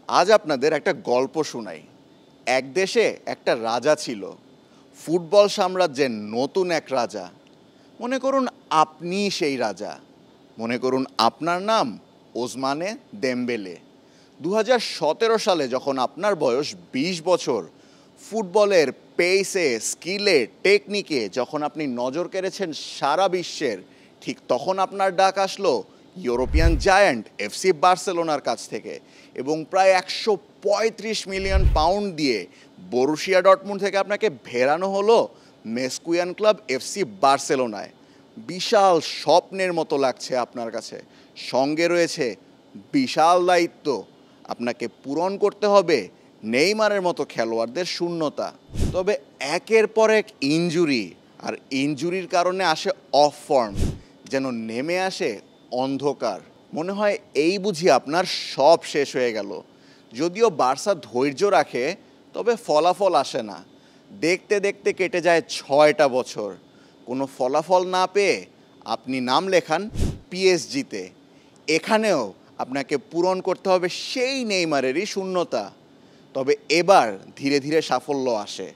আজ আপনাদের একটা গল্প শোনাই। এক দেশে একটা রাজা ছিল, ফুটবল সাম্রাজ্যের নতুন এক রাজা। মনে করুন আপনি সেই রাজা, মনে করুন আপনার নাম ওসমানে দেমবেলে। 2017 সালে যখন আপনার বয়স 20 বছর, ফুটবলের পেসে, স্কিলে, টেকনিকে যখন আপনি নজর কেড়েছেন সারা বিশ্বের, ঠিক তখন আপনার ডাক আসলো ইউরোপিয়ান জায়ান্ট এফসি বার্সেলোনার কাছ থেকে, এবং প্রায় 135 মিলিয়ন পাউন্ড দিয়ে বরুশিয়া ডর্টমুন্ড থেকে আপনাকে ফেরানো হলো মেস্কুয়ান ক্লাব এফসি বার্সেলোনায়। বিশাল স্বপ্নের মতো লাগছে আপনার কাছে, সঙ্গে রয়েছে বিশাল দায়িত্ব। আপনাকে পূরণ করতে হবে নেইমারের মতো খেলোয়াড়দের শূন্যতা। তবে একের পর এক ইনজুরি, আর ইনজুরির কারণে আসে অফ ফর্ম, যেন নেমে আসে অন্ধকার। মনে হয় এই বুঝি আপনার সব শেষ হয়ে গেল। যদিও বার্সা ধৈর্য রাখে, তবে ফলাফল আসে না। দেখতে দেখতে কেটে যায় 6টা বছর। কোনো ফলাফল না পেয়ে আপনি নাম লেখান পিএসজিতে। এখানেও আপনাকে পূরণ করতে হবে সেই নেইমারেরই শূন্যতা। তবে এবার ধীরে ধীরে সাফল্য আসে।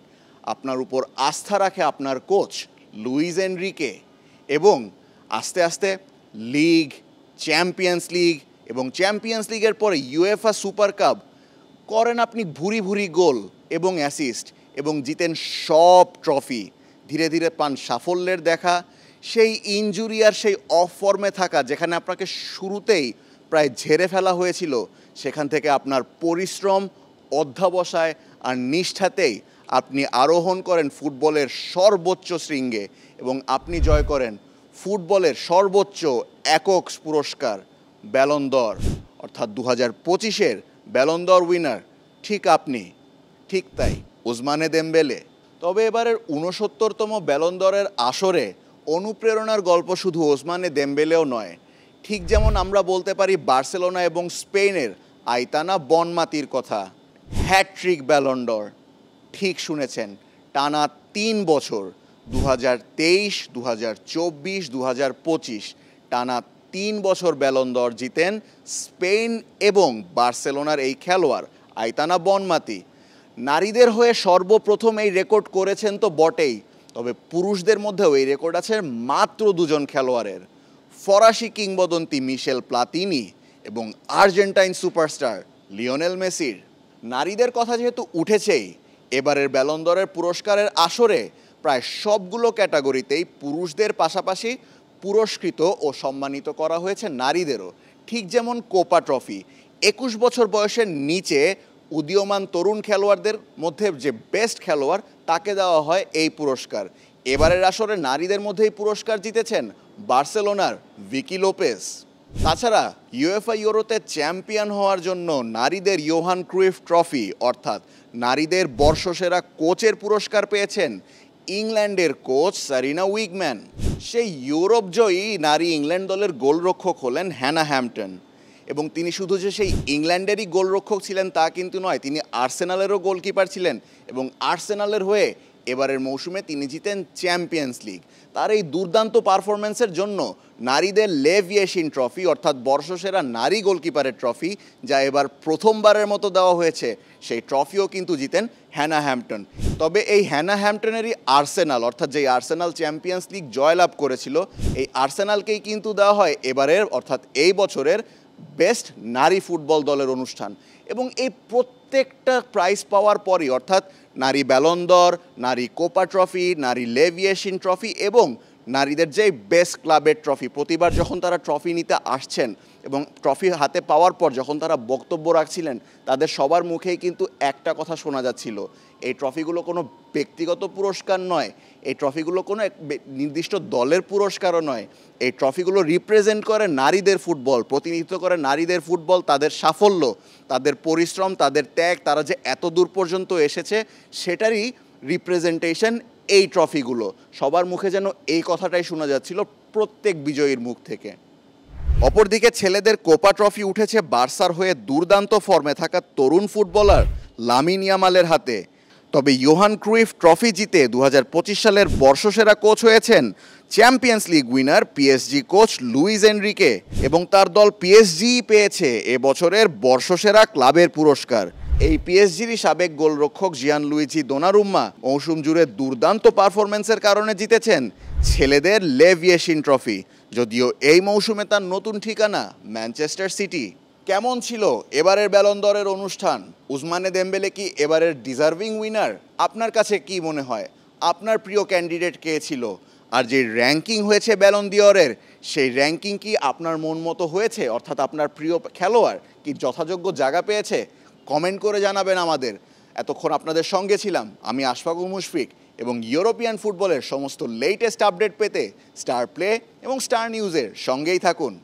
আপনার উপর আস্থা রাখে আপনার কোচ লুইস এনরিকে, এবং আস্তে আস্তে লিগ, চ্যাম্পিয়ন্স লিগ এবং চ্যাম্পিয়ন্স লিগের পরে ইউএফএ সুপার কাপ করেন আপনি ভুরি ভুরি গোল এবং অ্যাসিস্ট, এবং জিতেন সব ট্রফি। ধীরে ধীরে পান সাফল্যের দেখা। সেই ইনজুরি আর সেই অফ ফর্মে থাকা, যেখানে আপনাকে শুরুতেই প্রায় ঝেড়ে ফেলা হয়েছিল, সেখান থেকে আপনার পরিশ্রম, অধ্যবসায় আর নিষ্ঠাতেই আপনি আরোহণ করেন ফুটবলের সর্বোচ্চ শৃঙ্গে, এবং আপনি জয় করেন ফুটবলের সর্বোচ্চ একক পুরস্কার ব্যালন দ'র, অর্থাৎ 2025-এর ব্যালন দ'র উইনার ঠিক আপনি, ঠিক তাই ওসমানে দেমবেলে। তবে এবারের 69তম ব্যালন দ'রের আসরে অনুপ্রেরণার গল্প শুধু ওসমানে দেমবেলেও নয়। ঠিক যেমন আমরা বলতে পারি বার্সেলোনা এবং স্পেনের আইতানা বনমাতির কথা। হ্যাট্রিক ব্যালন দ'র, ঠিক শুনেছেন, টানা 3 বছর, 2023, 2024, 2025, টানা 3 বছর ব্যালন দ'র জিতেন স্পেন এবং বার্সেলোনার এই খেলোয়াড় আইতানা বনমাতি। নারীদের হয়ে সর্বপ্রথম এই রেকর্ড করেছেন তো বটেই, তবে পুরুষদের মধ্যেও এই রেকর্ড আছে মাত্র 2জন খেলোয়াড়ের, ফরাসি কিংবদন্তি মিশেল প্লাতিনি এবং আর্জেন্টাইন সুপারস্টার লিওনেল মেসির। নারীদের কথা যেহেতু উঠেছেই, এবারের ব্যালন দ'রের পুরস্কারের আসরে প্রায় সবগুলো ক্যাটাগরিতেই পুরুষদের পাশাপাশি পুরস্কৃত ও সম্মানিত করা হয়েছে নারীদেরও। ঠিক যেমন কোপা ট্রফি, 21 বছর বয়সের নিচে উদীয়মান তরুণ খেলোয়াড়দের মধ্যে যে বেস্ট খেলোয়াড়, তাকে দেওয়া হয় এই পুরস্কার। এবারের আসরে নারীদের মধ্যেই পুরস্কার জিতেছেন বার্সেলোনার ভিকি লোপেজ। তাছাড়া ইউএফএ ইউরোতে চ্যাম্পিয়ন হওয়ার জন্য নারীদের ইয়োহান ক্রুইফ ট্রফি, অর্থাৎ নারীদের বর্ষসেরা কোচের পুরস্কার পেয়েছেন ইংল্যান্ডের কোচ সারিনা উইগম্যান। সেই ইউরোপ জয়ী নারী ইংল্যান্ড দলের গোলরক্ষক হলেন হ্যানা হ্যাম্পটন, এবং তিনি শুধু যে সেই ইংল্যান্ডেরই গোলরক্ষক ছিলেন তা কিন্তু নয়, তিনি আর্সেনালেরও গোলকিপার ছিলেন, এবং আর্সেনালের হয়ে এবারের মৌসুমে তিনি জিতেন চ্যাম্পিয়ন্স লিগ। তার এই দুর্দান্ত পারফরমেন্সের জন্য নারীদের লেভ ইয়েশিন ট্রফি, অর্থাৎ বর্ষসেরা নারী গোলকিপারের ট্রফি, যা এবার প্রথমবারের মতো দেওয়া হয়েছে, সেই ট্রফিও কিন্তু জিতেন হ্যানা হ্যাম্পটন। তবে এই হ্যানা হ্যাম্পটনেরই আর্সেনাল, অর্থাৎ যেই আর্সেনাল চ্যাম্পিয়ন্স লিগ জয়লাভ করেছিল, এই আর্সেনালকেই কিন্তু দেওয়া হয় এবারের, অর্থাৎ এই বছরের বেস্ট নারী ফুটবল দলের অনুষ্ঠান। এবং এই প্রত্যেকটা প্রাইজ পাওয়ার পরই, অর্থাৎ নারী ব্যালন দ'র, নারী কোপা ট্রফি, নারী লেভ ইয়েশিন ট্রফি এবং নারীদের যে বেস্ট ক্লাবের ট্রফি, প্রতিবার যখন তারা ট্রফি নিতে আসছেন এবং ট্রফি হাতে পাওয়ার পর যখন তারা বক্তব্য রাখছিলেন, তাদের সবার মুখেই কিন্তু একটা কথা শোনা যাচ্ছিল, এই ট্রফিগুলো কোনো ব্যক্তিগত পুরস্কার নয়, এই ট্রফিগুলো কোনো নির্দিষ্ট দলের পুরস্কারও নয়, এই ট্রফিগুলো রিপ্রেজেন্ট করে নারীদের ফুটবল, প্রতিনিধিত্ব করে নারীদের ফুটবল, তাদের সাফল্য, তাদের পরিশ্রম, তাদের ত্যাগ, তারা যে এত দূর পর্যন্ত এসেছে সেটারই রিপ্রেজেন্টেশন এই ট্রফিগুলো। সবার মুখে যেন এই কথাটাই শোনা যাচ্ছিল প্রত্যেক বিজয়ীর মুখ থেকে। অপরদিকে ছেলেদের কোপা ট্রফি উঠেছে বার্সার হয়ে দুর্দান্ত ফর্মে থাকা তরুণ ফুটবলার লামিন ইয়ামালের হাতে। তবে ইয়োহান ক্রুইফ ট্রফি জিতে 2025 সালের বর্ষসেরা কোচ হয়েছেন champions league winner PSG coach Luis Enrique এবং তার দল পিএসজি পেয়েছে এবছরের বর্ষসেরা ক্লাবের পুরস্কার। এই পিএসজিরই সাবেক গোলরক্ষক জিয়ান লুইজি দোনারুম্মা মৌসুম জুড়ে দুর্দান্ত পারফরম্যান্সের কারণে জিতেছেন ছেলেদের লেভ ইয়েশিন ট্রফি, যদিও এই মৌসুমে তার নতুন ঠিকানা ম্যানচেস্টার সিটি। কেমন ছিল এবারের ব্যালন দরের অনুষ্ঠান? উসমানে দেমবেলে কি এবারের ডিজার্ভিং উইনার? আপনার কাছে কি মনে হয় আপনার প্রিয় ক্যান্ডিডেট কে ছিল? আর যে র্যাঙ্কিং হয়েছে ব্যালন দিওরের, সেই র্যাঙ্কিং কি আপনার মন মতো হয়েছে? অর্থাৎ আপনার প্রিয় খেলোয়াড় কি যথাযোগ্য জায়গা পেয়েছে? কমেন্ট করে জানাবেন আমাদের। এতক্ষণ আপনাদের সঙ্গে ছিলাম আমি আশফাকুর মুশফিক, এবং ইউরোপিয়ান ফুটবলের সমস্ত লেটেস্ট আপডেট পেতে স্টার প্লে এবং স্টার নিউজের সঙ্গেই থাকুন।